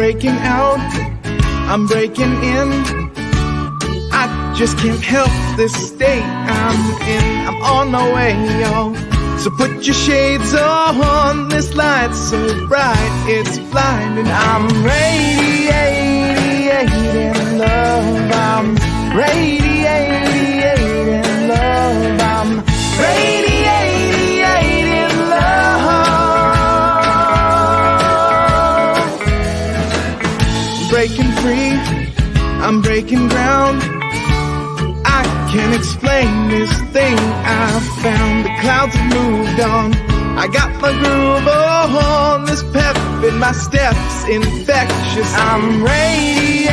breaking out, I'm breaking in. I just can't help this state I'm in. I'm on my way, y'all. So put your shades on, this light's so bright, it's blinding. I'm radiating love, I'm radiating love, I'm radiating love. Breaking free, I'm breaking ground. I can't explain this thing I found. The clouds have moved on. I got my groove on. This pep in my steps infectious. I'm radiating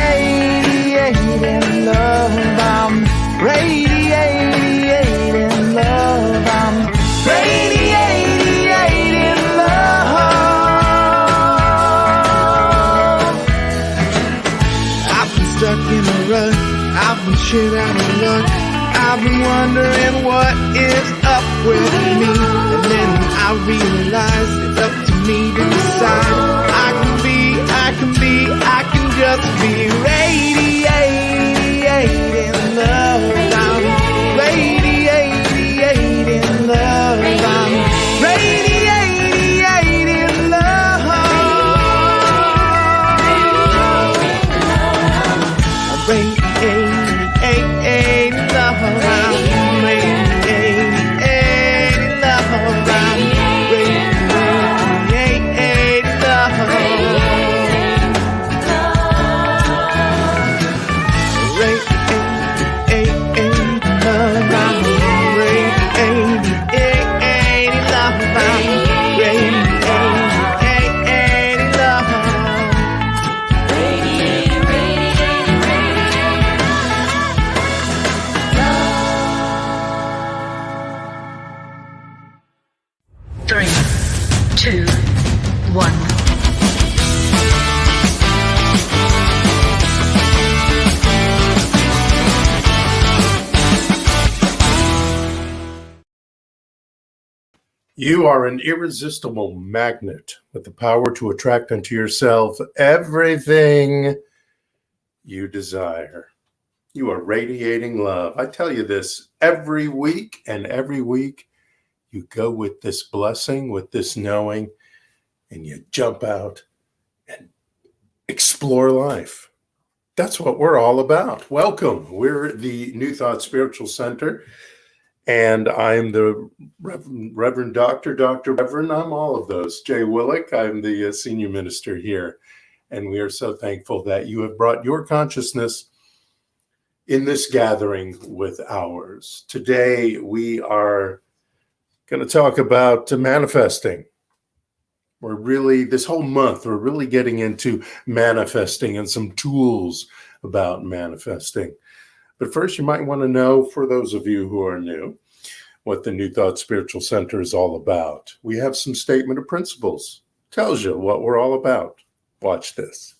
love. I'm radiating love. I'm radiating love. I've been stuck in a rut. I've been shit out of luck. I've been wondering what is up with me. And then I realized it's up to me to decide. I can just be radiating love. I'm radiating love. I'm radiating love. I'm radiating love. You are an irresistible magnet with the power to attract unto yourself everything you desire. You are radiating love. I tell you this every week, and every week you go with this blessing, with this knowing, and you jump out and explore life. That's what we're all about. Welcome. We're the New Thought Spiritual Center. And I'm the Reverend Dr. Reverend. I'm all of those. Jay Willick, I'm the senior minister here. And we are so thankful that you have brought your consciousness in this gathering with ours. Today, we are going to talk about manifesting. This whole month, we're really getting into manifesting and some tools about manifesting. But first, you might want to know, for those of you who are new, what the New Thought Spiritual Center is all about. We have some statement of principles. Tells you what we're all about. Watch this.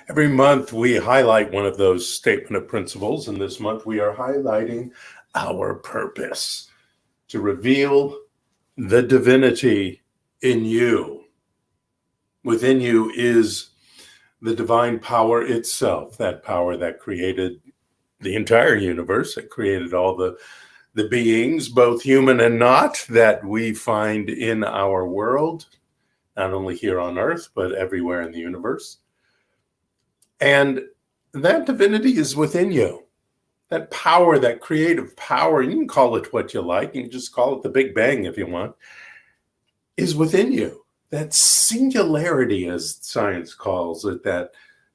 Every month we highlight one of those statement of principles, and this month we are highlighting our purpose to reveal the divinity in you. Within you is the divine power itself, that power that created the entire universe, that created all the beings, both human and not, that we find in our world, not only here on Earth, but everywhere in the universe. And that divinity is within you. That power, that creative power, you can call it what you like, you can just call it the Big Bang if you want, is within you. That singularity, as science calls it, that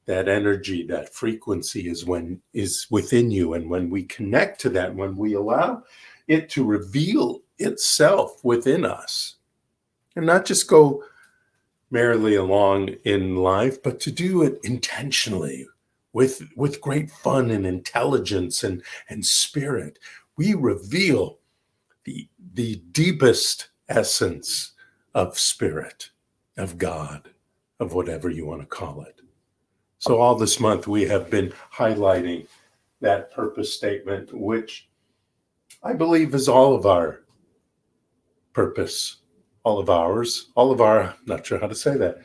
that energy, that frequency is within you. And when we connect to that, when we allow it to reveal itself within us, and not just go merrily along in life, but to do it intentionally with great fun and intelligence and spirit, we reveal the deepest essence of spirit, of God, of whatever you want to call it. So all this month we have been highlighting that purpose statement, which I believe is all of our purpose, all of ours, all of our, not sure how to say that,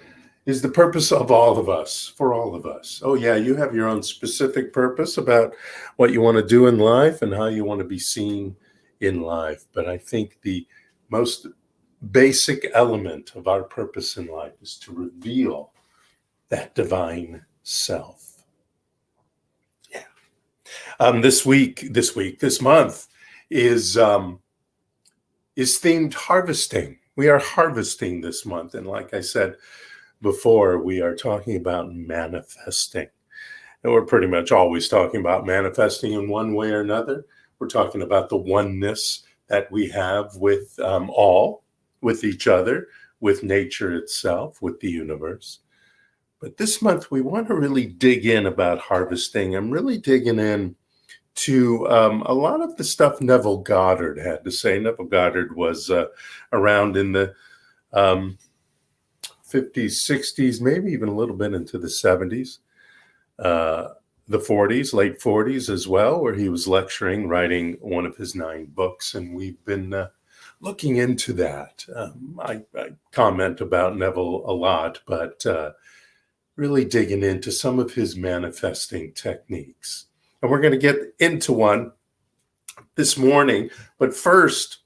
is the purpose of all of us, for all of us. Oh yeah, you have your own specific purpose about what you want to do in life and how you want to be seen in life. But I think the most basic element of our purpose in life is to reveal that divine self. Yeah. This month is themed harvesting. We are harvesting this month. And like I said before, we are talking about manifesting. And we're pretty much always talking about manifesting in one way or another. We're talking about the oneness that we have with all, with each other, with nature itself, with the universe. But this month, we want to really dig in about harvesting. I'm really digging in to a lot of the stuff Neville Goddard had to say. Neville Goddard was around in the 50s, 60s, maybe even a little bit into the 70s, the 40s, late 40s as well, where he was lecturing, writing one of his 9 books. And we've been looking into that. I comment about Neville a lot, but really digging into some of his manifesting techniques. And we're going to get into one this morning. But first,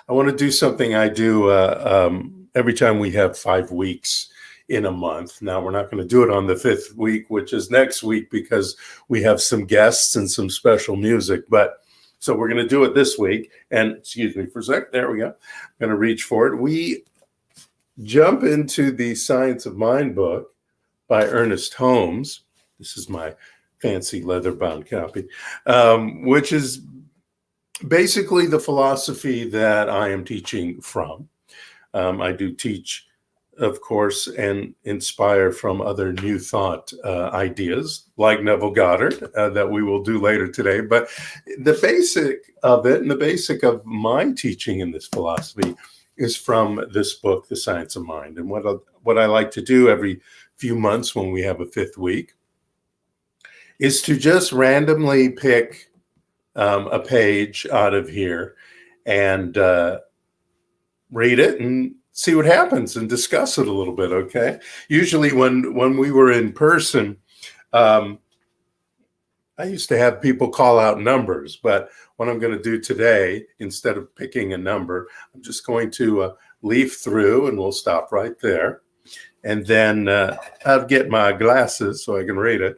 I want to do something I do every time we have 5 weeks in a month. Now, we're not going to do it on the 5th week, which is next week, because we have some guests and some special music. But so we're going to do it this week. And excuse me for a sec. There we go. I'm going to reach for it. We jump into the Science of Mind book by Ernest Holmes. This is my fancy leather-bound copy, which is basically the philosophy that I am teaching from. I do teach, of course, and inspire from other New Thought ideas, like Neville Goddard, that we will do later today. But the basic of it, and the basic of my teaching in this philosophy, is from this book, The Science of Mind. And what I like to do every few months when we have a 5th week is to just randomly pick a page out of here and read it and see what happens and discuss it a little bit, okay? Usually when we were in person, I used to have people call out numbers, but what I'm going to do today, instead of picking a number, I'm just going to leaf through, and we'll stop right there. And then I'll get my glasses so I can read it.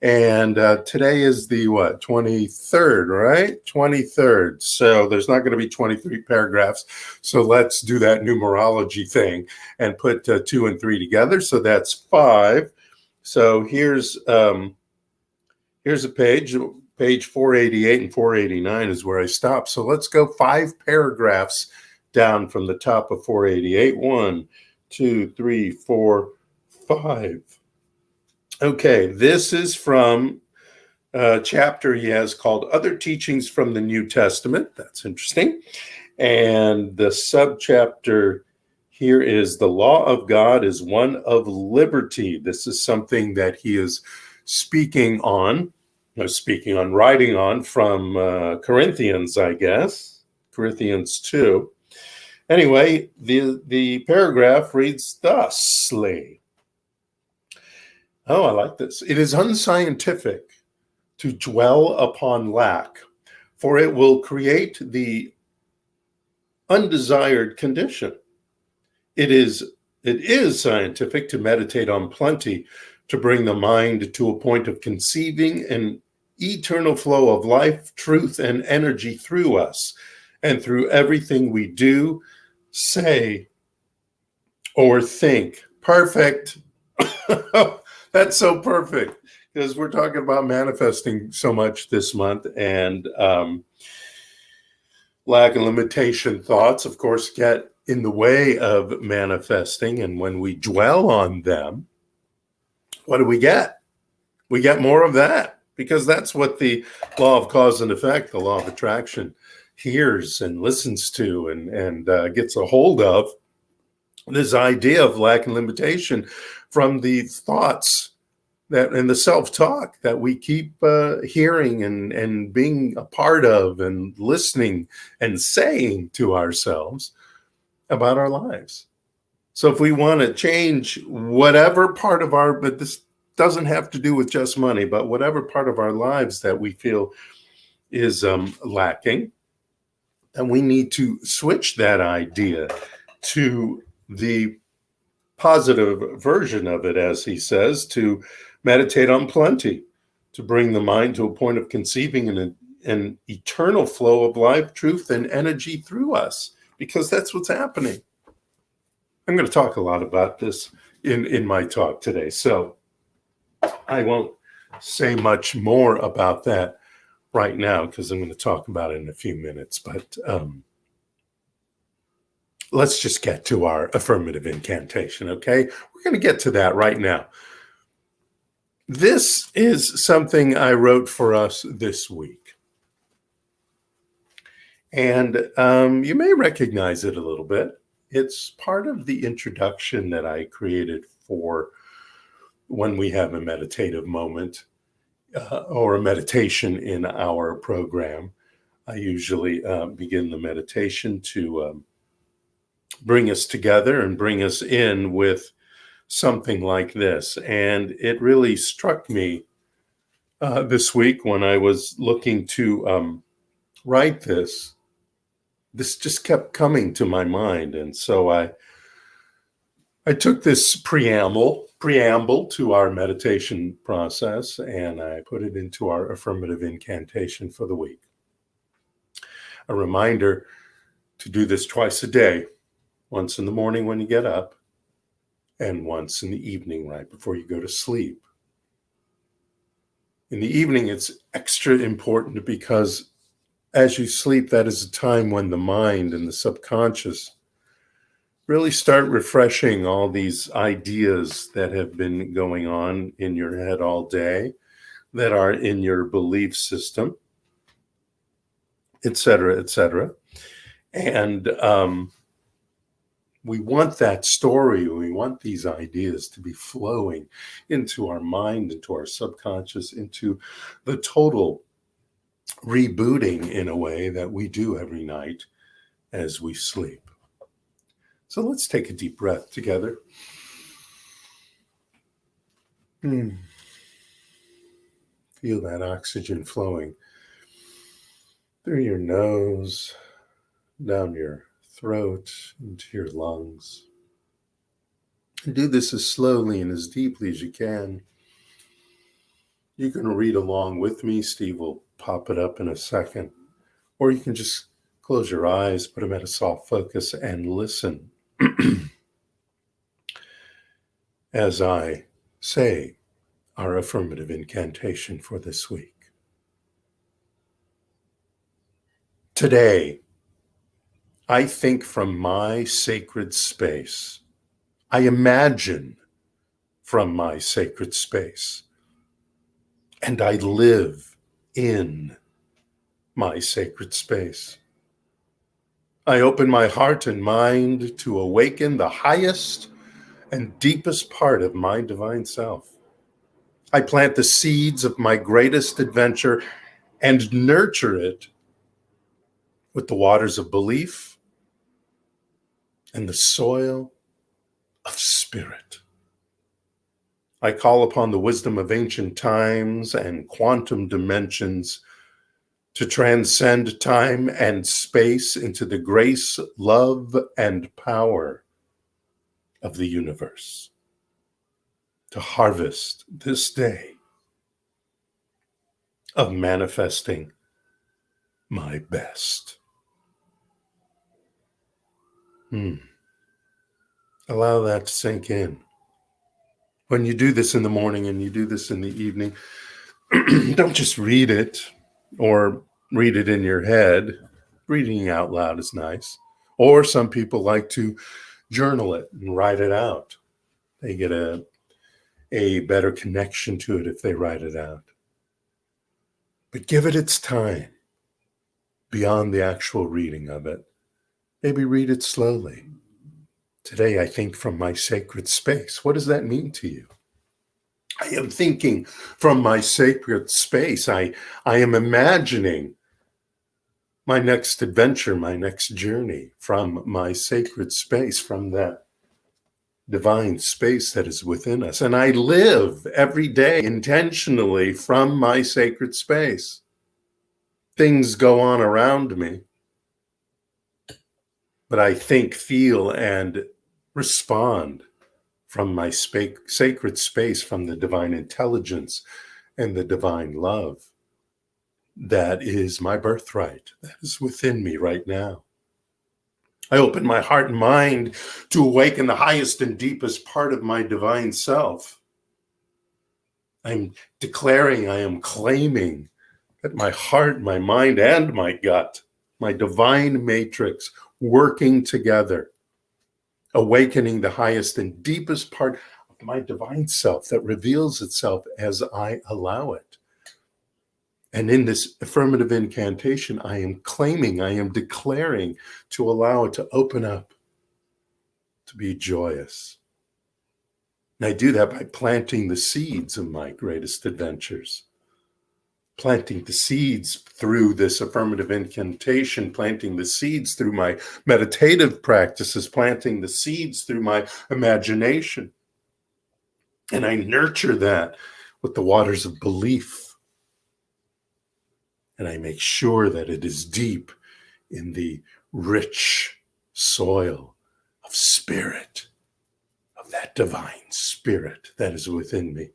And today is the 23rd, right? 23rd. So there's not going to be 23 paragraphs. So let's do that numerology thing and put 2 and 3 together. So that's 5. So here's a page 488 and 489 is where I stop. So let's go 5 paragraphs down from the top of 488. 1, 2, 3, 4, 5. Okay, this is from a chapter he has called Other Teachings from the New Testament. That's interesting. And the subchapter here is The Law of God is One of Liberty. This is something that he is writing on from Corinthians, I guess, Corinthians 2. Anyway, the paragraph reads thusly. Oh, I like this. It is unscientific to dwell upon lack, for it will create the undesired condition. It is scientific to meditate on plenty, to bring the mind to a point of conceiving an eternal flow of life, truth, and energy through us and through everything we do, say, or think. Perfect. That's so perfect because we're talking about manifesting so much this month, and lack and limitation thoughts, of course, get in the way of manifesting. And when we dwell on them, what do we get? We get more of that, because that's what the law of cause and effect, the law of attraction, hears and listens to and gets a hold of this idea of lack and limitation from the thoughts that and the self-talk that we keep hearing and being a part of and listening and saying to ourselves about our lives. So if we want to change whatever part of our, but this doesn't have to do with just money, but whatever part of our lives that we feel is lacking, and we need to switch that idea to the positive version of it, as he says, to meditate on plenty, to bring the mind to a point of conceiving an eternal flow of life, truth, and energy through us, because that's what's happening. I'm going to talk a lot about this in my talk today, so I won't say much more about that right now because I'm going to talk about it in a few minutes. But let's just get to our affirmative incantation, okay? We're going to get to that right now. This is something I wrote for us this week. And you may recognize it a little bit. It's part of the introduction that I created for when we have a meditative moment or a meditation in our program. I usually begin the meditation to bring us together and bring us in with something like this. And it really struck me this week when I was looking to write this. This just kept coming to my mind. And so I took this preamble to our meditation process, and I put it into our affirmative incantation for the week. A reminder to do this twice a day, once in the morning when you get up, and once in the evening right before you go to sleep. In the evening, it's extra important because as you sleep, that is a time when the mind and the subconscious really start refreshing all these ideas that have been going on in your head all day, that are in your belief system, et cetera, et cetera. And we want that story, we want these ideas to be flowing into our mind, into our subconscious, into the total rebooting in a way that we do every night as we sleep. So let's take a deep breath together. Feel that oxygen flowing through your nose, down your throat, into your lungs. And do this as slowly and as deeply as you can. You can read along with me. Steve will pop it up in a second. Or you can just close your eyes, put them at a soft focus, and listen as I say our affirmative incantation for this week. Today, I think from my sacred space. I imagine from my sacred space. And I live in my sacred space. I open my heart and mind to awaken the highest and deepest part of my divine self. I plant the seeds of my greatest adventure and nurture it with the waters of belief and the soil of spirit. I call upon the wisdom of ancient times and quantum dimensions to transcend time and space into the grace, love, and power of the universe, to harvest this day of manifesting my best. Allow that to sink in. When you do this in the morning and you do this in the evening, don't just read it or read it in your head. Reading out loud is nice. Or some people like to journal it and write it out. They get a better connection to it if they write it out. But give it its time beyond the actual reading of it. Maybe read it slowly. Today, I think from my sacred space. What does that mean to you? I am thinking from my sacred space. I am imagining my next adventure, my next journey from my sacred space, from that divine space that is within us. And I live every day intentionally from my sacred space. Things go on around me, but I think, feel, and respond from my sacred space, from the divine intelligence and the divine love that is my birthright, that is within me right now. I open my heart and mind to awaken the highest and deepest part of my divine self. I'm declaring, I am claiming that my heart, my mind, and my gut, my divine matrix, working together, awakening the highest and deepest part of my divine self that reveals itself as I allow it. And in this affirmative incantation, I am claiming, I am declaring to allow it to open up, to be joyous. And I do that by planting the seeds of my greatest adventures. Planting the seeds through this affirmative incantation, planting the seeds through my meditative practices, planting the seeds through my imagination. And I nurture that with the waters of belief. And I make sure that it is deep in the rich soil of spirit, of that divine spirit that is within me.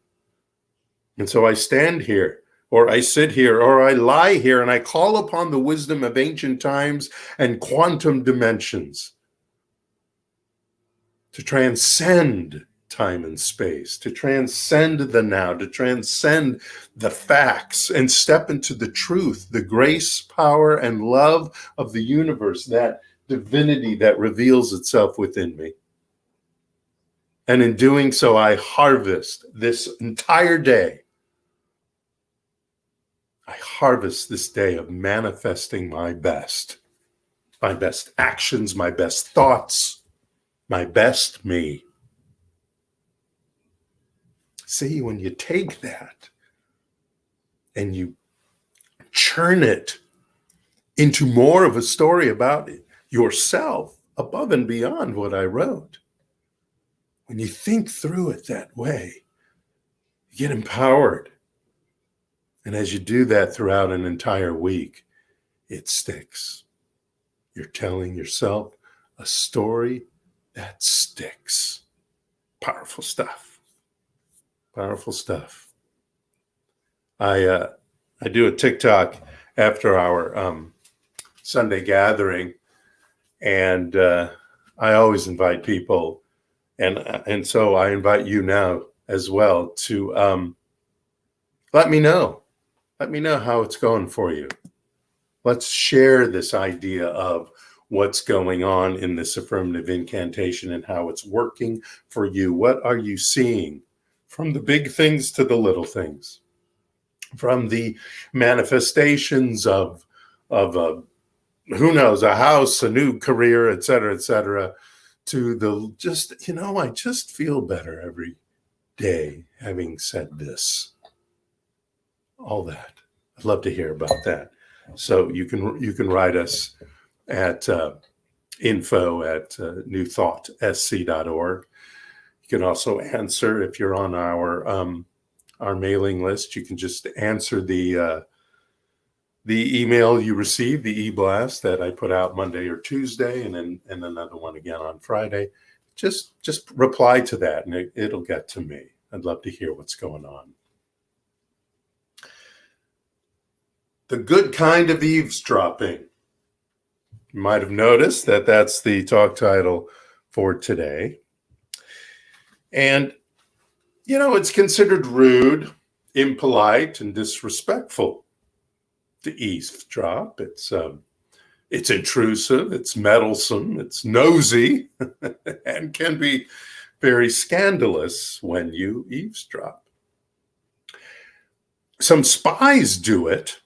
And so I stand here, or I sit here, or I lie here, and I call upon the wisdom of ancient times and quantum dimensions to transcend time and space, to transcend the now, to transcend the facts, and step into the truth, the grace, power, and love of the universe, that divinity that reveals itself within me. And in doing so, I harvest this entire day. I harvest this day of manifesting my best actions, my best thoughts, my best me. See, when you take that and you churn it into more of a story about yourself above and beyond what I wrote, when you think through it that way, you get empowered. And as you do that throughout an entire week, it sticks. You're telling yourself a story that sticks. Powerful stuff. Powerful stuff. I do a TikTok after our Sunday gathering, and I always invite people, and so I invite you now as well to let me know. Let me know how it's going for you. Let's share this idea of what's going on in this affirmative incantation and how it's working for you. What are you seeing? From the big things to the little things, from the manifestations of who knows, a house, a new career, et cetera, to the just, I just feel better every day having said this. All that. I'd love to hear about that. So you can write us at info@NewThought-SC.org. You can also answer if you're on our mailing list. You can just answer the email you receive, the e-blast that I put out Monday or Tuesday, and another one again on Friday. Just reply to that, and it'll get to me. I'd love to hear what's going on. The good kind of eavesdropping. You might have noticed that that's the talk title for today. And, It's considered rude, impolite, and disrespectful to eavesdrop. It's intrusive, it's meddlesome, it's nosy, and can be very scandalous when you eavesdrop. Some spies do it.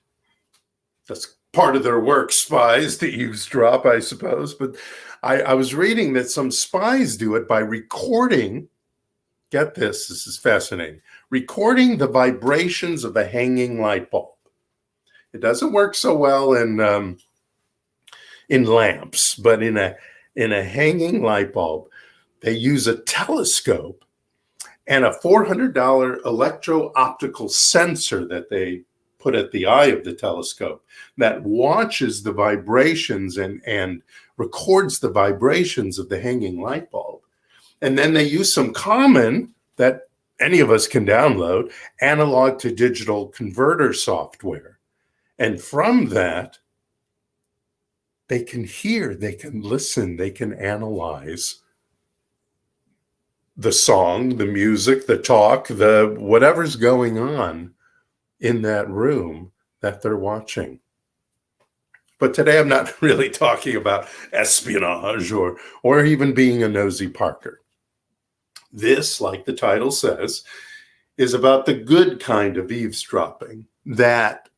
That's part of their work, spies, to eavesdrop, I suppose. But I was reading that some spies do it by recording, get this is fascinating, recording the vibrations of a hanging light bulb. It doesn't work so well in lamps, but in a hanging light bulb, they use a telescope and a $400 electro-optical sensor that they put at the eye of the telescope that watches the vibrations and records the vibrations of the hanging light bulb. And then they use some common, that any of us can download, analog to digital converter software. And from that, they can hear, they can listen, they can analyze the song, the music, the talk, the whatever's going on in that room that they're watching. But today I'm not really talking about espionage or even being a nosy Parker. This, like the title says, is about the good kind of eavesdropping that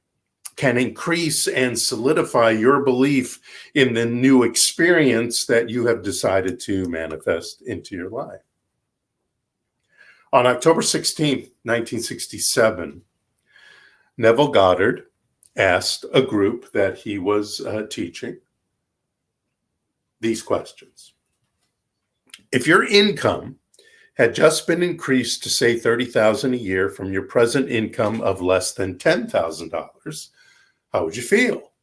can increase and solidify your belief in the new experience that you have decided to manifest into your life. On October 16th, 1967, Neville Goddard asked a group that he was teaching these questions. If your income had just been increased to, say, $30,000 a year from your present income of less than $10,000, how would you feel?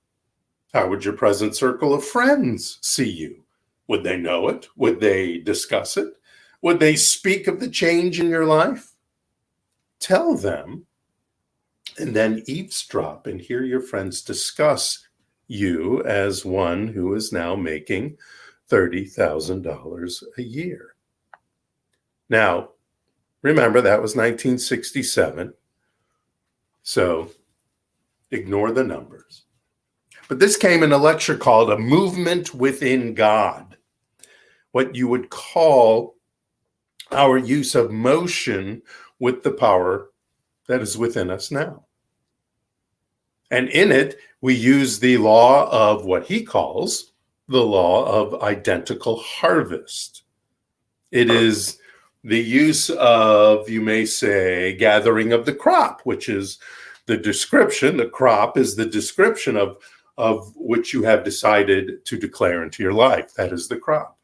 How would your present circle of friends see you? Would they know it? Would they discuss it? Would they speak of the change in your life? Tell them, and then eavesdrop and hear your friends discuss you as one who is now making $30,000 a year. Now, remember, that was 1967, so ignore the numbers. But this came in a lecture called A Movement Within God, what you would call our use of motion with the power that is within us now. And in it, we use the law of what he calls the law of identical harvest. It is the use of, you may say, gathering of the crop, which is the description. The crop is the description of which you have decided to declare into your life. That is the crop.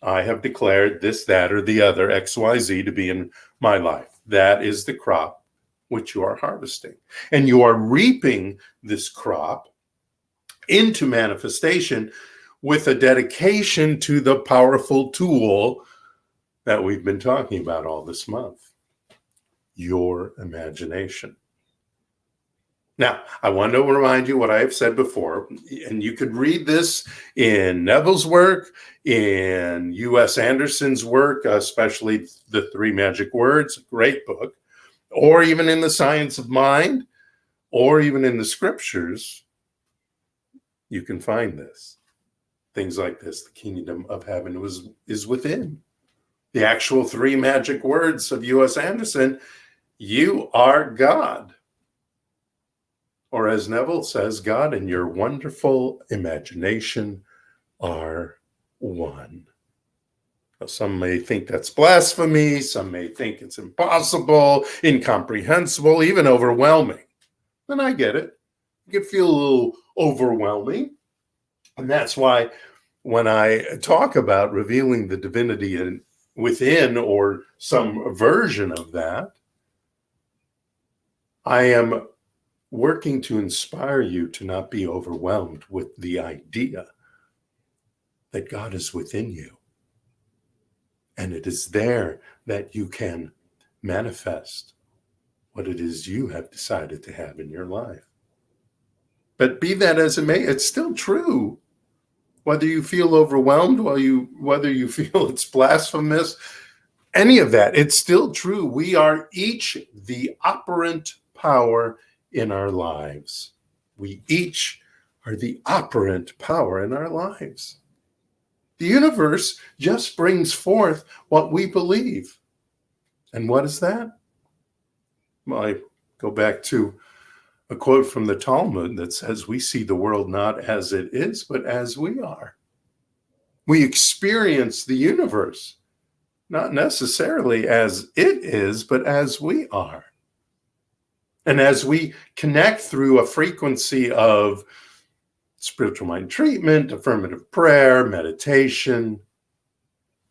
I have declared this, that, or the other, XYZ, to be in my life. That is the crop which you are harvesting. And you are reaping this crop into manifestation with a dedication to the powerful tool that we've been talking about all this month, your imagination. Now, I want to remind you what I have said before, and you could read this in Neville's work, in U.S. Anderson's work, especially The Three Magic Words, a great book, or even in The Science of Mind, or even in the scriptures. You can find this. Things like this: the kingdom of heaven is within. The actual three magic words of U.S. Anderson: you are God. Or as Neville says, God and your wonderful imagination are one. Now, some may think that's blasphemy. Some may think it's impossible, incomprehensible, even overwhelming. And I get it. It can feel a little overwhelming. And that's why when I talk about revealing the divinity within, or some version of that, I am working to inspire you to not be overwhelmed with the idea that God is within you. And it is there that you can manifest what it is you have decided to have in your life. But be that as it may, it's still true. Whether you feel overwhelmed, whether you feel it's blasphemous, any of that, it's still true. We are each the operant power in our lives. We each are the operant power in our lives. The universe just brings forth what we believe. And what is that? Well, I go back to a quote from the Talmud that says, we see the world not as it is, but as we are. We experience the universe not necessarily as it is, but as we are. And as we connect through a frequency of spiritual mind treatment, affirmative prayer, meditation,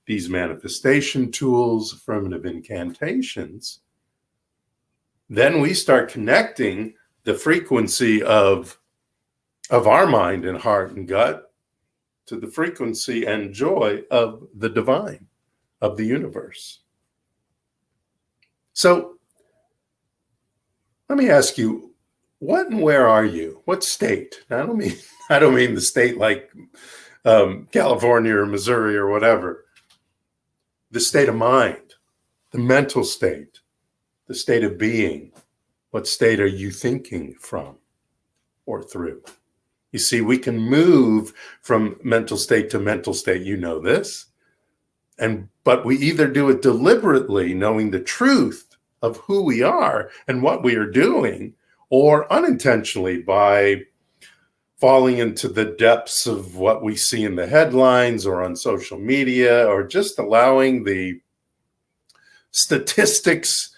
these manifestation tools, affirmative incantations, then we start connecting the frequency of our mind and heart and gut to the frequency and joy of the divine, of the universe. So let me ask you, what and where are you? What state? Now, I don't mean the state like California or Missouri or whatever. The state of mind, the mental state, the state of being. What state are you thinking from or through? You see, we can move from mental state to mental state. You know this. But we either do it deliberately, knowing the truth of who we are and what we are doing, or unintentionally by falling into the depths of what we see in the headlines or on social media, or just allowing the statistics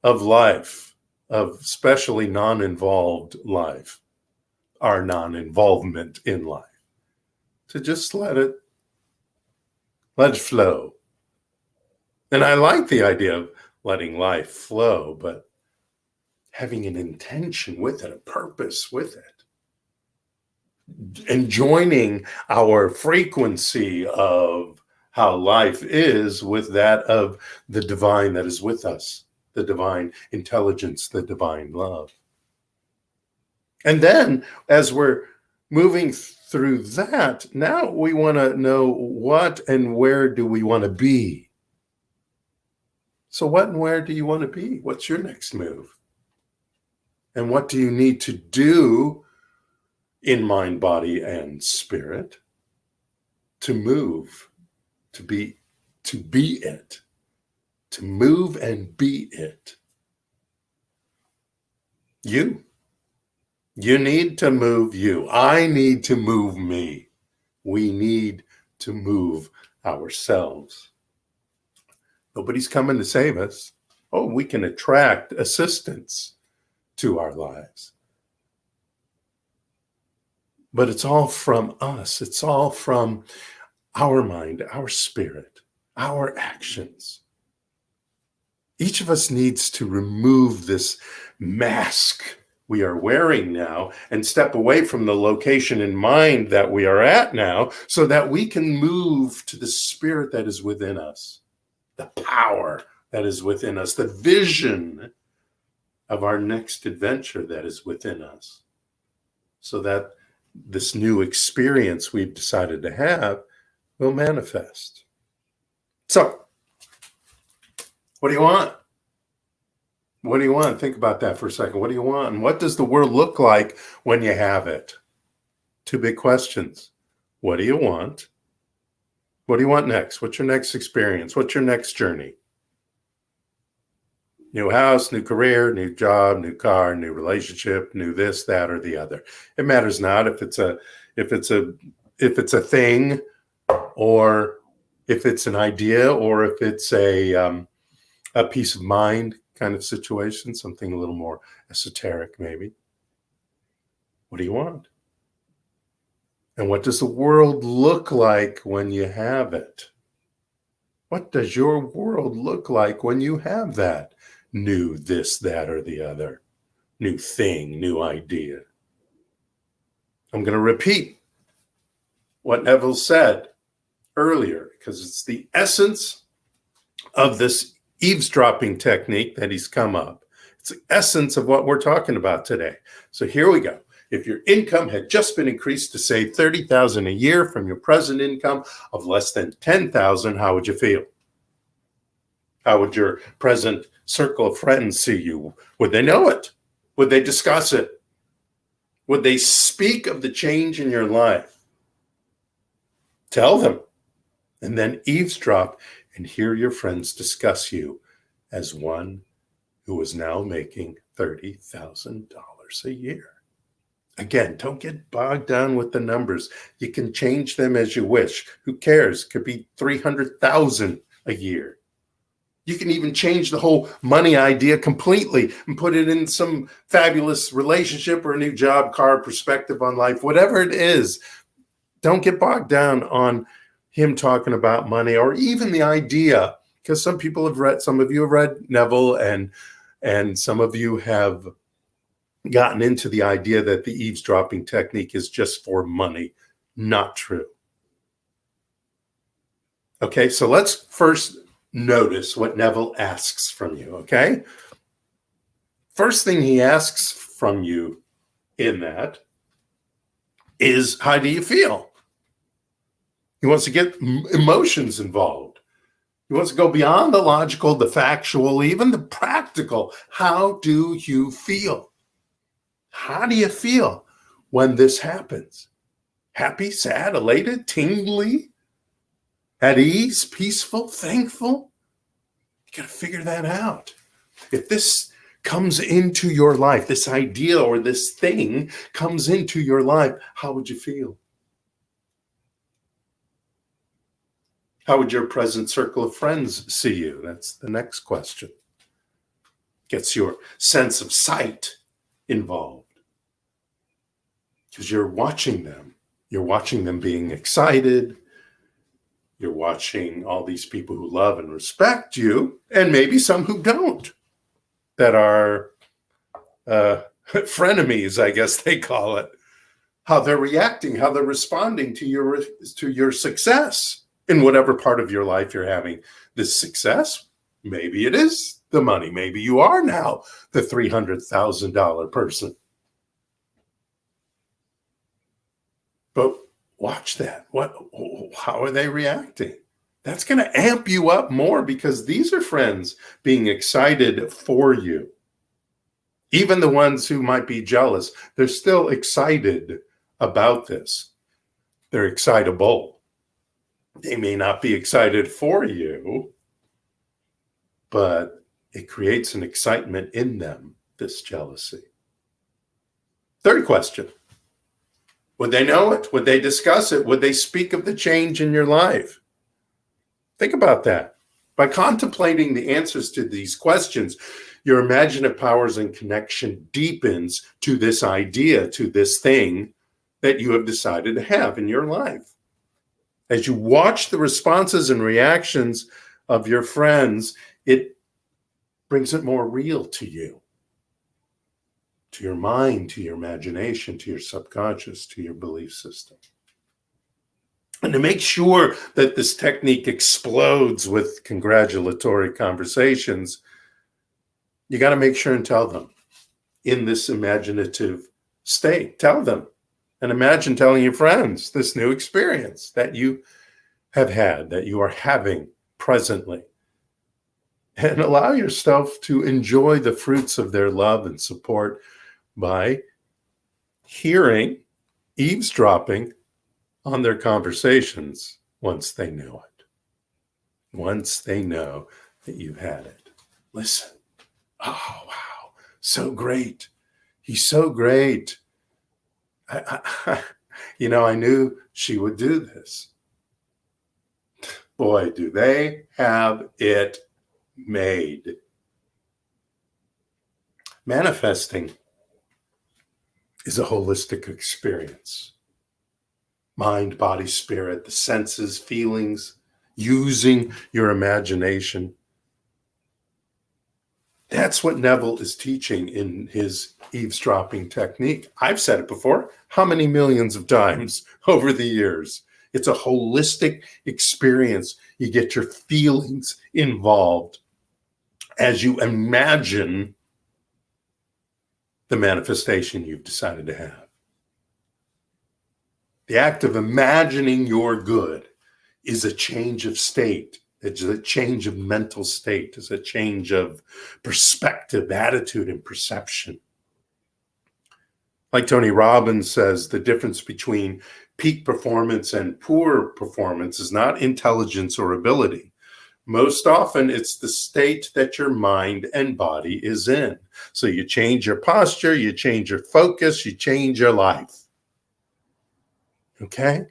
of life, of especially non-involved life, our non-involvement in life, to just let it flow. And I like the idea of letting life flow, but having an intention with it, a purpose with it, and joining our frequency of how life is with that of the divine that is with us, the divine intelligence, the divine love. And then as we're moving through that, now we want to know what and where do we want to be. So what and where do you want to be? What's your next move? And what do you need to do in mind, body, and spirit to move, to be it, to move and be it? You need to move you. I need to move me. We need to move ourselves. Nobody's coming to save us. Oh, we can attract assistance to our lives. But it's all from us. It's all from our mind, our spirit, our actions. Each of us needs to remove this mask we are wearing now and step away from the location in mind that we are at now, so that we can move to the spirit that is within us, the power that is within us, the vision of our next adventure that is within us, so that this new experience we've decided to have will manifest. So, what do you want? What do you want? Think about that for a second. What do you want? And what does the world look like when you have it? Two big questions. What do you want? What do you want next? What's your next experience? What's your next journey? New house, new career, new job, new car, new relationship, new this, that, or the other. It matters not if it's a thing, or if it's an idea, or if it's a peace of mind kind of situation, something a little more esoteric maybe. What do you want? And what does the world look like when you have it? What does your world look like when you have that new this, that, or the other, new thing, new idea? I'm going to repeat what Neville said earlier, because it's the essence of this eavesdropping technique that he's come up. It's the essence of what we're talking about today. So here we go. If your income had just been increased to, say, $30,000 a year from your present income of less than $10,000, how would you feel? How would your present circle of friends see you? Would they know it? Would they discuss it? Would they speak of the change in your life? Tell them, and then eavesdrop and hear your friends discuss you as one who is now making $30,000 a year. Again, don't get bogged down with the numbers. You can change them as you wish. Who cares? Could be 300,000 a year. You can even change the whole money idea completely and put it in some fabulous relationship or a new job, car, perspective on life, whatever it is. Don't get bogged down on him talking about money or even the idea, because some of you have read Neville, and some of you have gotten into the idea that the eavesdropping technique is just for money. Not true. Okay, so let's first notice what Neville asks from you, okay? First thing he asks from you in that is, how do you feel? He wants to get emotions involved. He wants to go beyond the logical, the factual, even the practical. How do you feel? How do you feel when this happens? Happy, sad, elated, tingly, at ease, peaceful, thankful? You got to figure that out. If this comes into your life, this idea or this thing comes into your life, how would you feel? How would your present circle of friends see you? That's the next question. Gets your sense of sight involved. Because you're watching them. You're watching them being excited. You're watching all these people who love and respect you, and maybe some who don't, that are frenemies, I guess they call it. How they're reacting, how they're responding to your success in whatever part of your life you're having this success. Maybe it is the money. Maybe you are now the $300,000 person. But watch that. How are they reacting? That's going to amp you up more, because these are friends being excited for you. Even the ones who might be jealous, they're still excited about this. They're excitable. They may not be excited for you, but it creates an excitement in them, this jealousy. Third question. Would they know it? Would they discuss it? Would they speak of the change in your life? Think about that. By contemplating the answers to these questions, your imaginative powers and connection deepens to this idea, to this thing that you have decided to have in your life. As you watch the responses and reactions of your friends, it brings it more real to you. To your mind, to your imagination, to your subconscious, to your belief system. And to make sure that this technique explodes with congratulatory conversations, you got to make sure and tell them in this imaginative state. Tell them and imagine telling your friends this new experience that you have had, that you are having presently. And allow yourself to enjoy the fruits of their love and support by hearing, eavesdropping on their conversations once they know it. Once they know that you've had it. Listen. Oh, wow. So great. He's so great. I knew she would do this. Boy, do they have it made. Manifesting is a holistic experience. Mind, body, spirit, the senses, feelings, using your imagination. That's what Neville is teaching in his eavesdropping technique. I've said it before. How many millions of times over the years? It's a holistic experience. You get your feelings involved as you imagine the manifestation you've decided to have. The act of imagining your good is a change of state It's a change of mental state. It's a change of perspective, attitude, and perception. Like Tony Robbins says, the difference between peak performance and poor performance is not intelligence or ability. Most often, it's the state that your mind and body is in. So you change your posture, you change your focus, you change your life. Okay?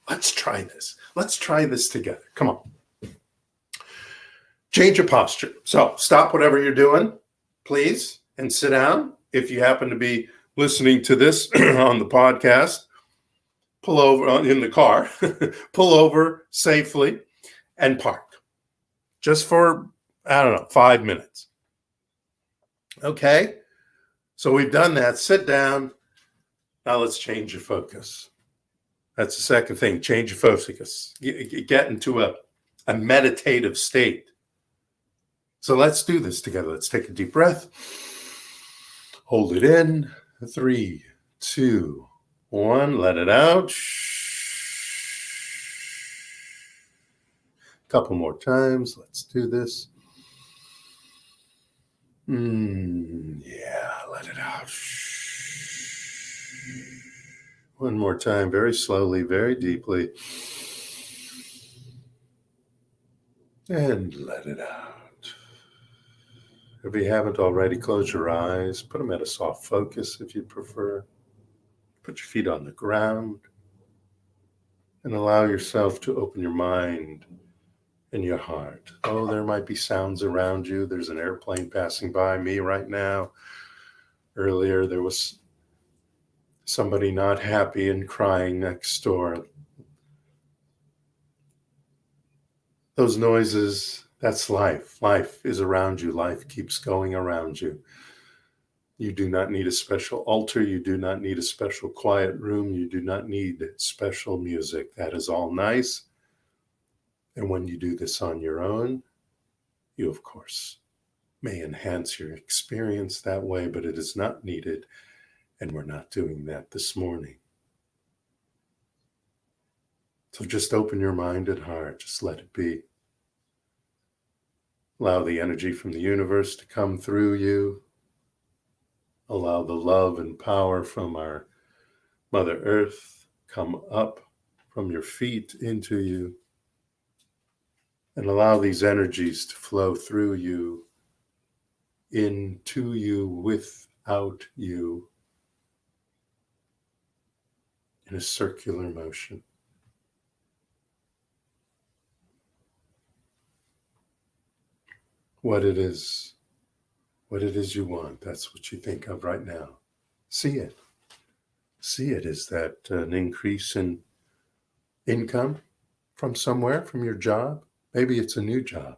Let's try this. Let's try this together. Come on. Change your posture. So stop whatever you're doing, please, and sit down. If you happen to be listening to this on the podcast, pull over in the car, pull over safely and park just for, 5 minutes. Okay. So we've done that. Sit down. Now let's change your focus. That's the second thing. Change your focus. Get into a meditative state. So let's do this together. Let's take a deep breath. Hold it in. 3, 2, 1. Let it out. Couple more times. Let's do this. Yeah, let it out. One more time, very slowly, very deeply. And let it out. If you haven't already, close your eyes. Put them at a soft focus if you prefer. Put your feet on the ground. And allow yourself to open your mind and your heart. Oh, there might be sounds around you. There's an airplane passing by me right now. Earlier, there was somebody not happy and crying next door. Those noises, that's life. Life is around you. Life keeps going around you. You do not need a special altar. You do not need a special quiet room. You do not need special music. That is all nice. And when you do this on your own, you, of course, may enhance your experience that way, but it is not needed. And we're not doing that this morning. So just open your mind and heart. Just let it be. Allow the energy from the universe to come through you. Allow the love and power from our Mother Earth come up from your feet into you. And allow these energies to flow through you, into you, without you, in a circular motion. What it is you want, that's what you think of right now. See it. See it. Is that an increase in income from somewhere, from your job? Maybe it's a new job.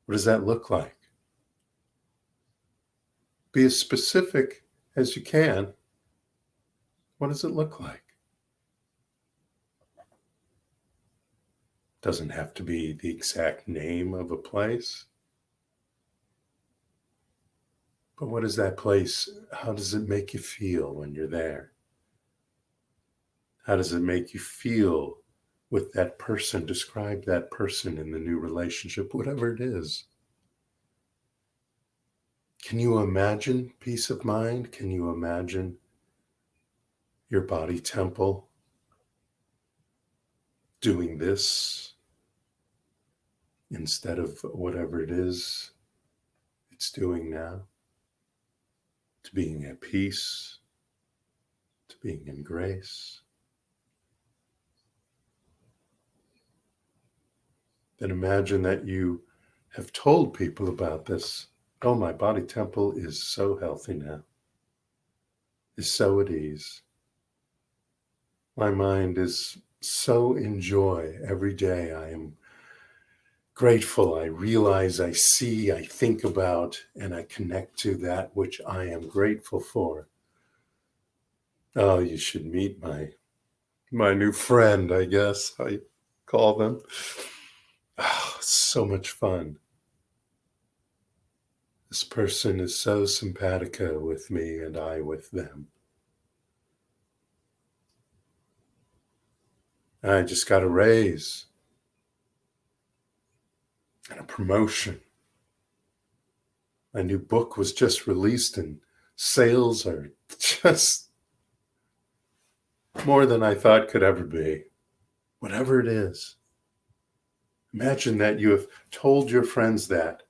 What does that look like? Be as specific as you can. What does it look like? Doesn't have to be the exact name of a place. But what is that place? How does it make you feel when you're there? How does it make you feel with that person? Describe that person in the new relationship, whatever it is. Can you imagine peace of mind? Can you imagine your body temple doing this instead of whatever it is it's doing now? To being at peace, to being in grace. Then imagine that you have told people about this. Oh, my body temple is so healthy now. Is so at ease. My mind is so in joy every day. I am grateful. I realize, I see, I think about, and I connect to that which I am grateful for. Oh, you should meet my new friend, I guess I call them. Oh, so much fun. This person is so simpatico with me and I with them. I just got a raise. and a promotion. My new book was just released and sales are just more than I thought could ever be. Whatever it is. Imagine that you have told your friends that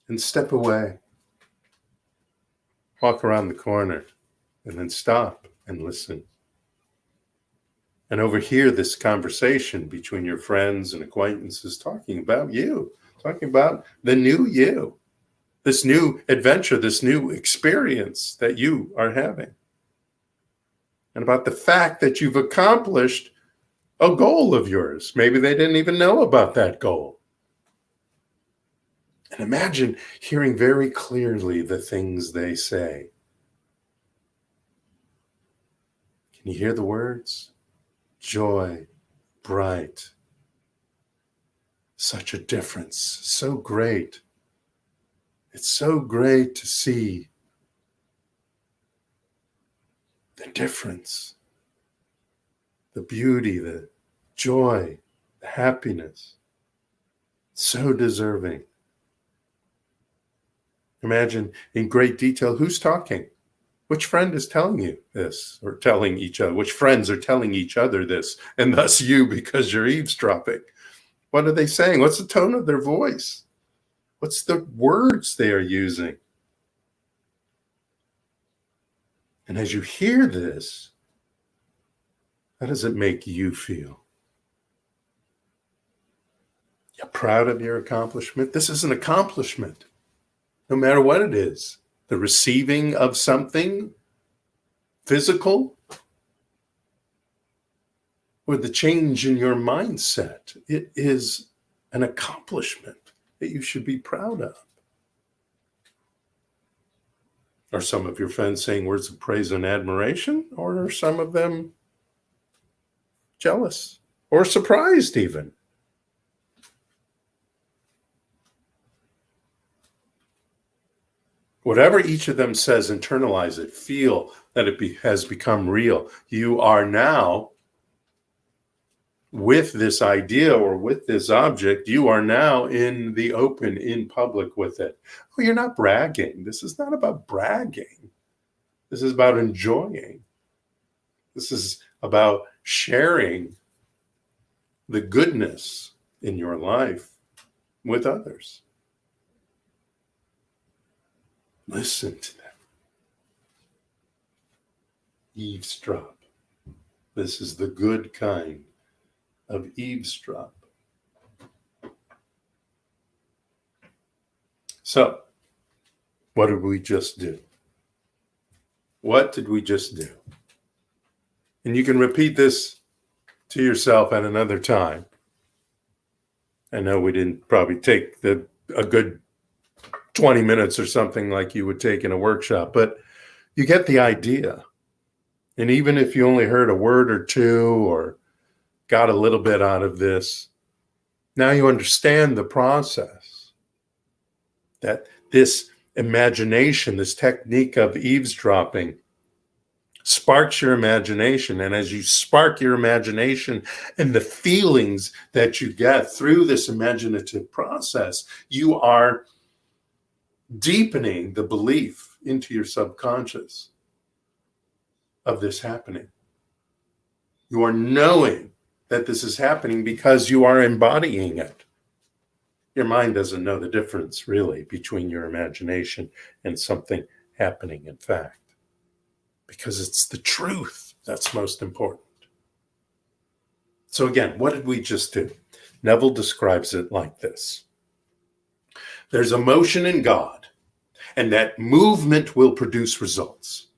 and step away. Walk around the corner and then stop and listen. And overhear this conversation between your friends and acquaintances talking about you, talking about the new you, this new adventure, this new experience that you are having. And about the fact that you've accomplished a goal of yours. Maybe they didn't even know about that goal. And imagine hearing very clearly the things they say. Can you hear the words? Joy, bright. Such a difference. So great. It's so great to see the difference, the beauty, the joy, the happiness. So deserving. Imagine in great detail who's talking. Which friend is telling you this, or telling each other? Which friends are telling each other this, and thus you, because you're eavesdropping? What are they saying? What's the tone of their voice? What's the words they are using? And as you hear this, how does it make you feel? You're proud of your accomplishment? This is an accomplishment, no matter what it is. The receiving of something physical, or the change in your mindset. It is an accomplishment that you should be proud of. Are some of your friends saying words of praise and admiration, or are some of them jealous or surprised even? Whatever each of them says, internalize it. Feel that it has become real. You are now, with this idea or with this object, you are now in the open, in public with it. Oh, you're not bragging. This is not about bragging. This is about enjoying. This is about sharing the goodness in your life with others. Listen to them. Eavesdrop. This is the good kind of eavesdrop. So, what did we just do? What did we just do? And you can repeat this to yourself at another time. I know we didn't probably take a good 20 minutes or something like you would take in a workshop, but you get the idea. And even if you only heard a word or two or got a little bit out of this, now you understand the process. That this imagination, this technique of eavesdropping, sparks your imagination. And as you spark your imagination and the feelings that you get through this imaginative process, you are deepening the belief into your subconscious of this happening. You are knowing that this is happening because you are embodying it. Your mind doesn't know the difference, really, between your imagination and something happening in fact, because it's the truth that's most important. So again, what did we just do? Neville describes it like this. There's a motion in God, and that movement will produce results.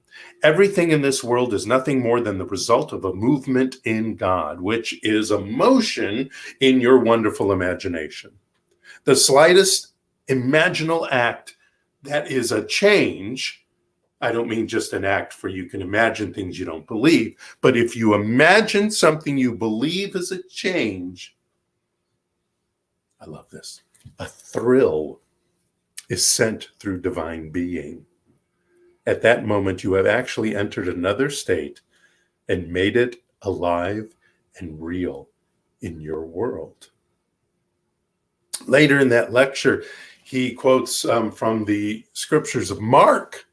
Everything in this world is nothing more than the result of a movement in God, which is a motion in your wonderful imagination. The slightest imaginal act that is a change, I don't mean just an act for you can imagine things you don't believe, but if you imagine something you believe is a change, I love this, a thrill is sent through divine being. At that moment, you have actually entered another state and made it alive and real in your world. Later in that lecture, he quotes from the scriptures of Mark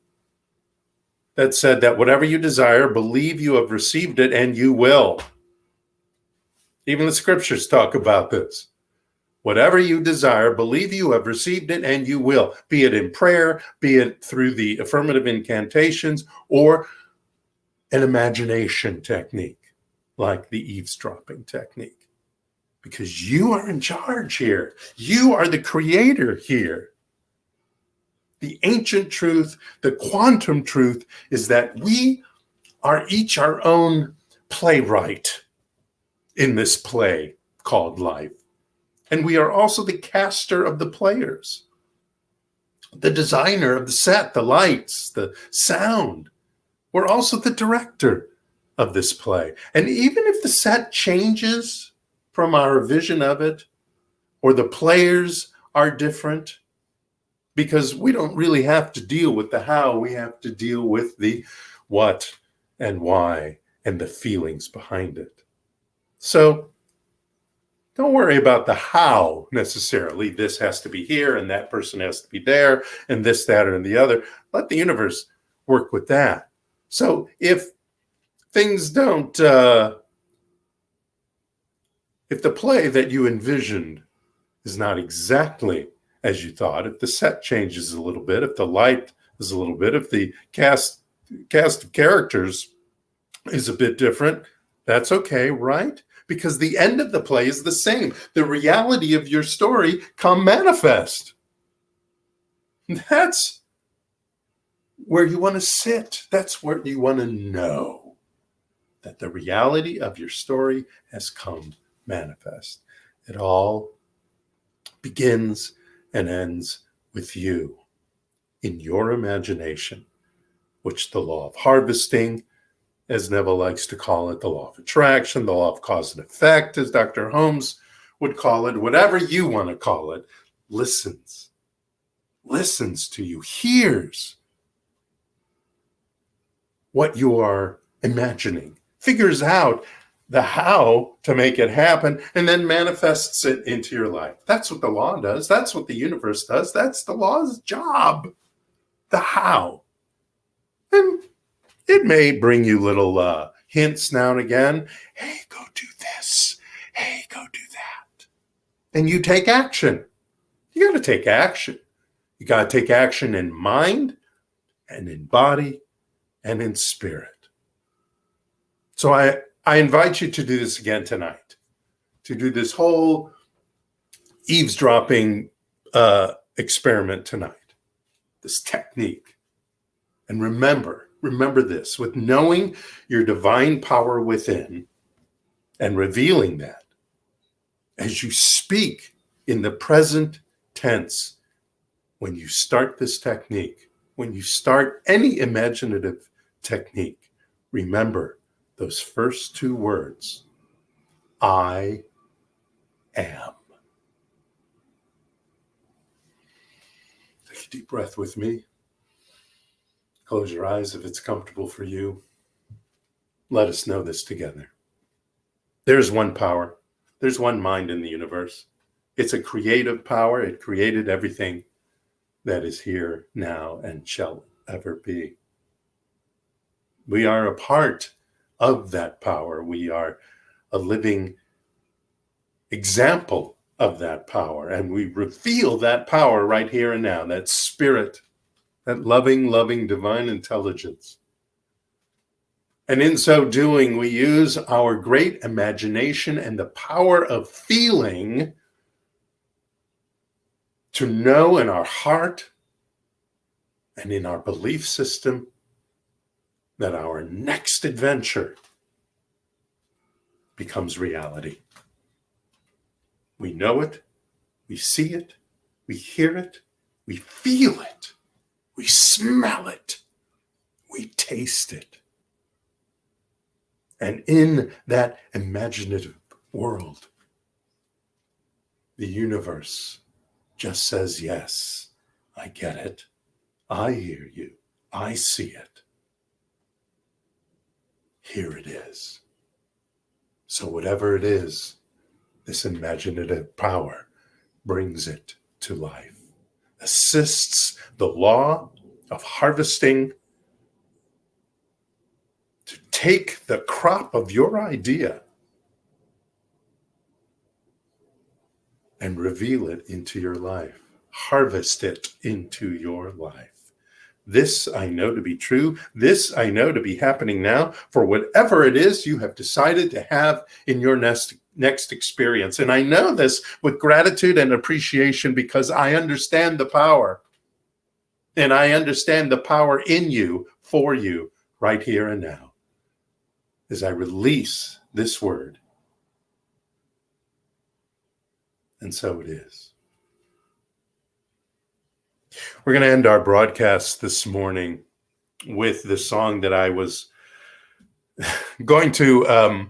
that said that whatever you desire, believe you have received it and you will. Even the scriptures talk about this. Whatever you desire, believe you have received it and you will, be it in prayer, be it through the affirmative incantations, or an imagination technique like the eavesdropping technique. Because you are in charge here. You are the creator here. The ancient truth, the quantum truth, is that we are each our own playwright in this play called life. And we are also the caster of the players, the designer of the set, the lights, the sound. We're also the director of this play. And even if the set changes from our vision of it, or the players are different, because we don't really have to deal with the how, we have to deal with the what and why and the feelings behind it. So don't worry about the how necessarily. This has to be here and that person has to be there and this, that, or the other. Let the universe work with that. So if things don't, if the play that you envisioned is not exactly as you thought, if the set changes a little bit, if the light is a little bit, if the cast of characters is a bit different, that's okay, right? Because the end of the play is the same. The reality of your story come manifest. That's where you want to sit. That's where you want to know that the reality of your story has come manifest. It all begins and ends with you in your imagination, which the law of harvesting, as Neville likes to call it, the law of attraction, the law of cause and effect, as Dr. Holmes would call it, whatever you want to call it, listens to you, hears what you are imagining, figures out the how to make it happen, and then manifests it into your life. That's what the law does. That's what the universe does. That's the law's job, the how. And it may bring you little hints now and again. Hey, go do this. Hey, go do that. And you take action. You got to take action. You got to take action in mind and in body and in spirit. So I invite you to do this again tonight, to do this whole eavesdropping experiment tonight, this technique. And remember this, with knowing your divine power within and revealing that as you speak in the present tense, when you start this technique, when you start any imaginative technique, remember those first two words, I am. Take a deep breath with me. Close your eyes if it's comfortable for you. Let us know this together. There's one power. There's one mind in the universe. It's a creative power. It created everything that is here now and shall ever be. We are a part of that power. We are a living example of that power. And we reveal that power right here and now, that spirit, that loving divine intelligence. And in so doing, we use our great imagination and the power of feeling to know in our heart and in our belief system that our next adventure becomes reality. We know it, we see it, we hear it, we feel it, we smell it, we taste it. And in that imaginative world, the universe just says, yes, I get it. I hear you. I see it. Here it is. So whatever it is, this imaginative power brings it to life, assists the law of harvesting to take the crop of your idea and reveal it into your life, harvest it into your life. This I know to be true. This I know to be happening now for whatever it is you have decided to have in your next experience. And I know this with gratitude and appreciation because I understand the power. And I understand the power in you, for you, right here and now. As I release this word. And so it is. We're going to end our broadcast this morning with the song that I was going to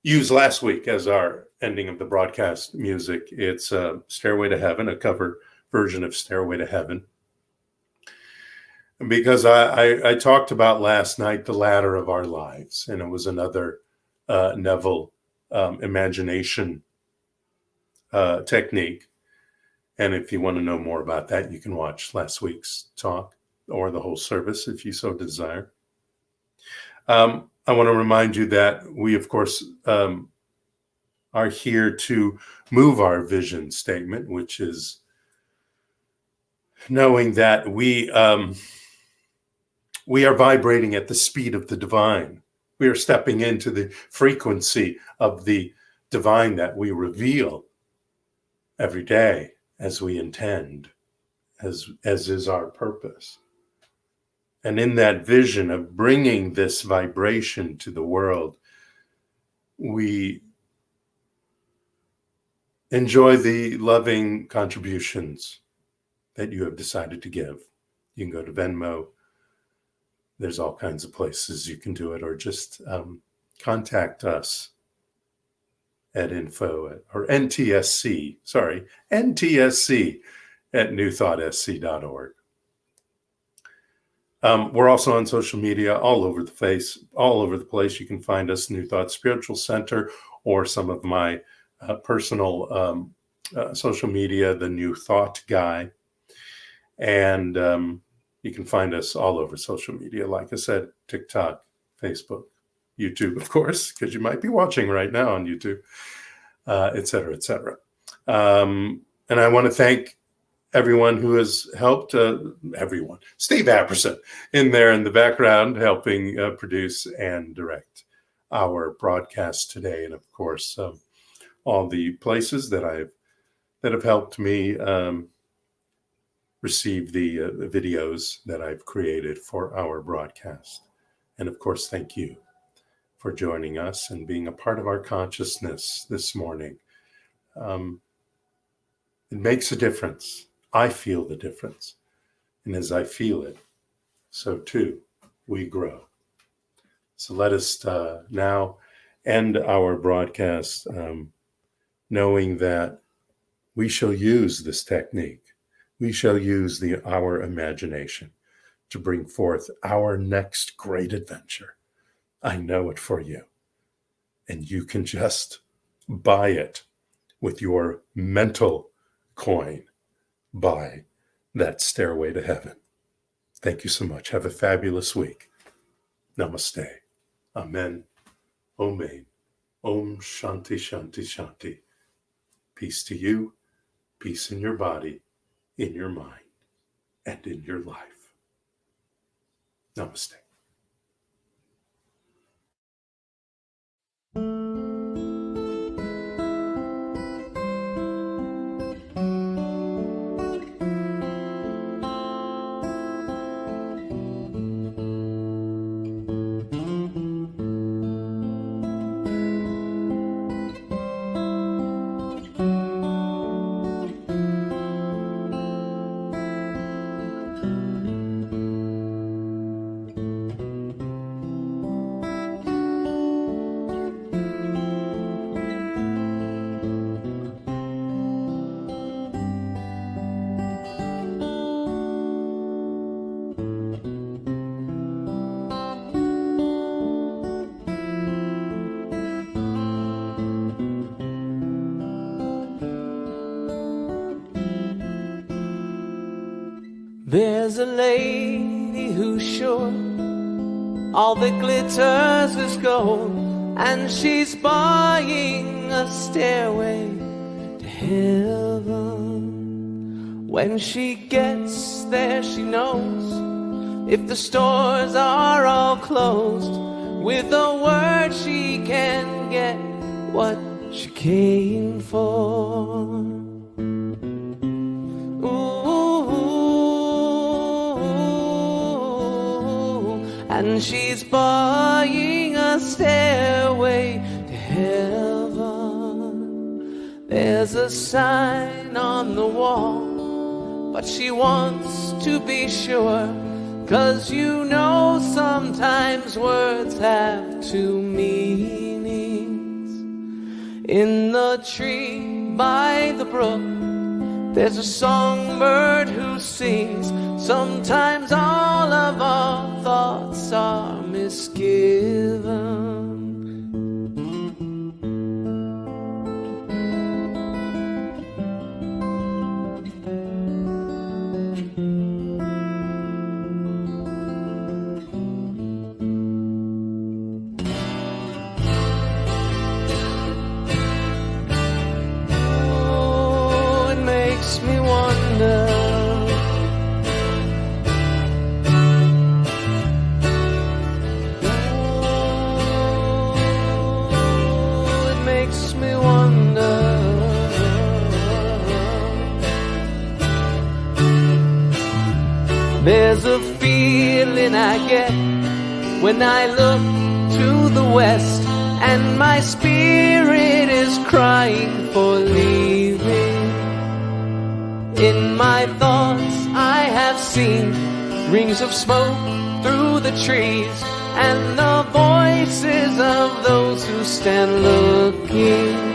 use last week as our ending of the broadcast music. It's Stairway to Heaven, a cover version of Stairway to Heaven. Because I talked about last night the ladder of our lives, and it was another Neville imagination technique. And if you want to know more about that, you can watch last week's talk or the whole service if you so desire. I want to remind you that we, of course, are here to move our vision statement, which is knowing that we are vibrating at the speed of the divine. We are stepping into the frequency of the divine that we reveal every day as we intend, as is our purpose. And in that vision of bringing this vibration to the world, we enjoy the loving contributions that you have decided to give. You can go to Venmo. There's all kinds of places you can do it, or just contact us at NTSC at NewThought-SC.org. We're also on social media all over the place. You can find us, New Thought Spiritual Center, or some of my personal social media, the New Thought Guy. And you can find us all over social media. Like I said, TikTok, Facebook, YouTube, of course, because you might be watching right now on YouTube, et cetera, et cetera. And I want to thank everyone who has helped, Steve Apperson in there in the background, helping produce and direct our broadcast today. And of course, all the places that have helped me receive the videos that I've created for our broadcast. And of course, thank you for joining us and being a part of our consciousness this morning. It makes a difference. I feel the difference. And as I feel it, so too we grow. So let us now end our broadcast knowing that we shall use this technique. We shall use our imagination to bring forth our next great adventure. I know it for you. And you can just buy it with your mental coin. Buy that Stairway to Heaven. Thank you so much. Have a fabulous week. Namaste. Amen. Omen. Om Shanti Shanti Shanti. Peace to you. Peace in your body, in your mind, and in your life. Namaste. There's a lady who's sure all that glitters is gold, and she's buying a stairway to heaven. When she gets there, she knows if the stores are all closed, with a word she can get what she came for. And she's buying a stairway to heaven. There's a sign on the wall, but she wants to be sure, 'cause you know sometimes words have two meanings. In the tree by the brook, there's a songbird who sings. Sometimes all of our thoughts are misgiven. Oh, it makes me wonder. There's a feeling I get when I look to the west, and my spirit is crying for leaving. In my thoughts I have seen rings of smoke through the trees, and the voices of those who stand looking.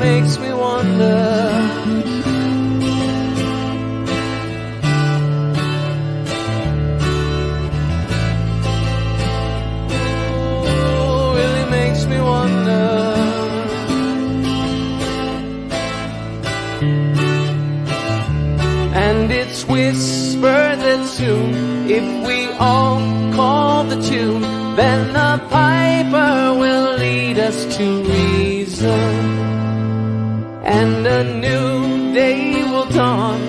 Makes me wonder. Oh, really makes me wonder. And it's whispered that soon, if we all call the tune, then the piper will lead us to reason. And a new day will dawn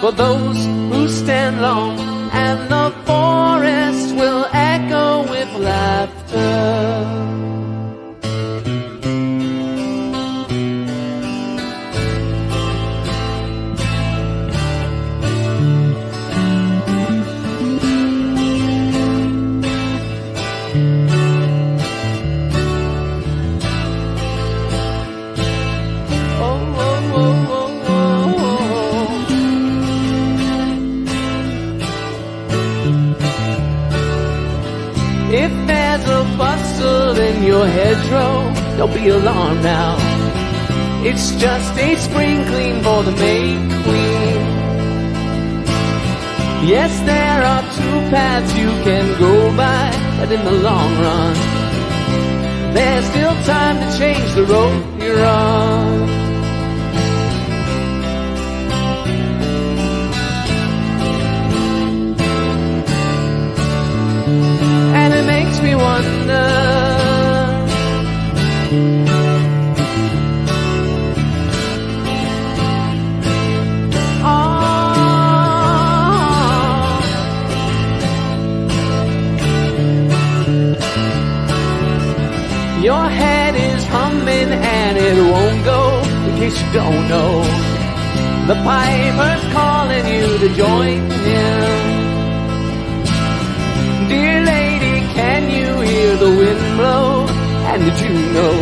for those who stand long, and the forest will echo with laughter. If there's a bustle in your hedgerow, don't be alarmed now. It's just a spring clean for the May Queen. Yes, there are two paths you can go by, but in the long run, there's still time to change the road you're on. And it makes me wonder. Your head is humming and it won't go, in case you don't know. The piper's calling you to join him. Dear lady, can you hear the wind blow? And did you know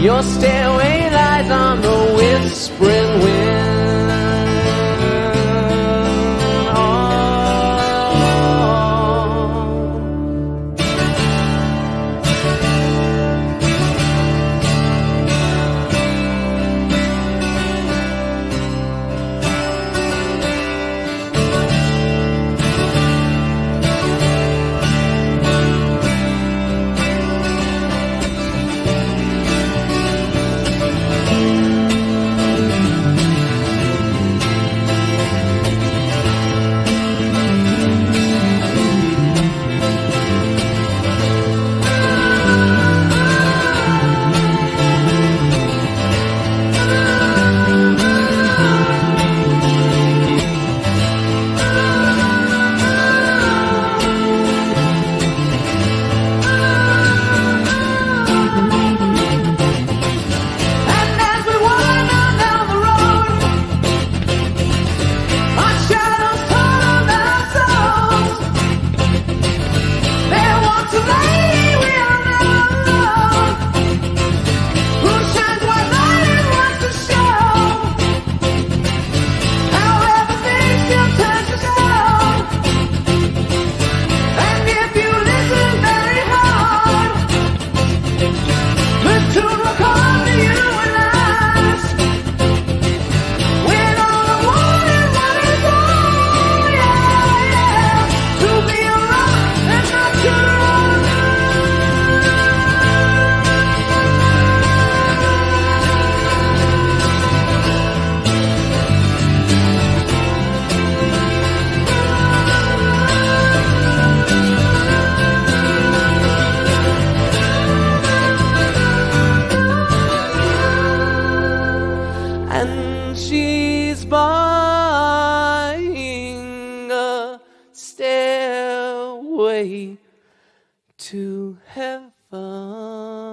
your stairway lies on the whispering wind? and she's buying a stairway to heaven.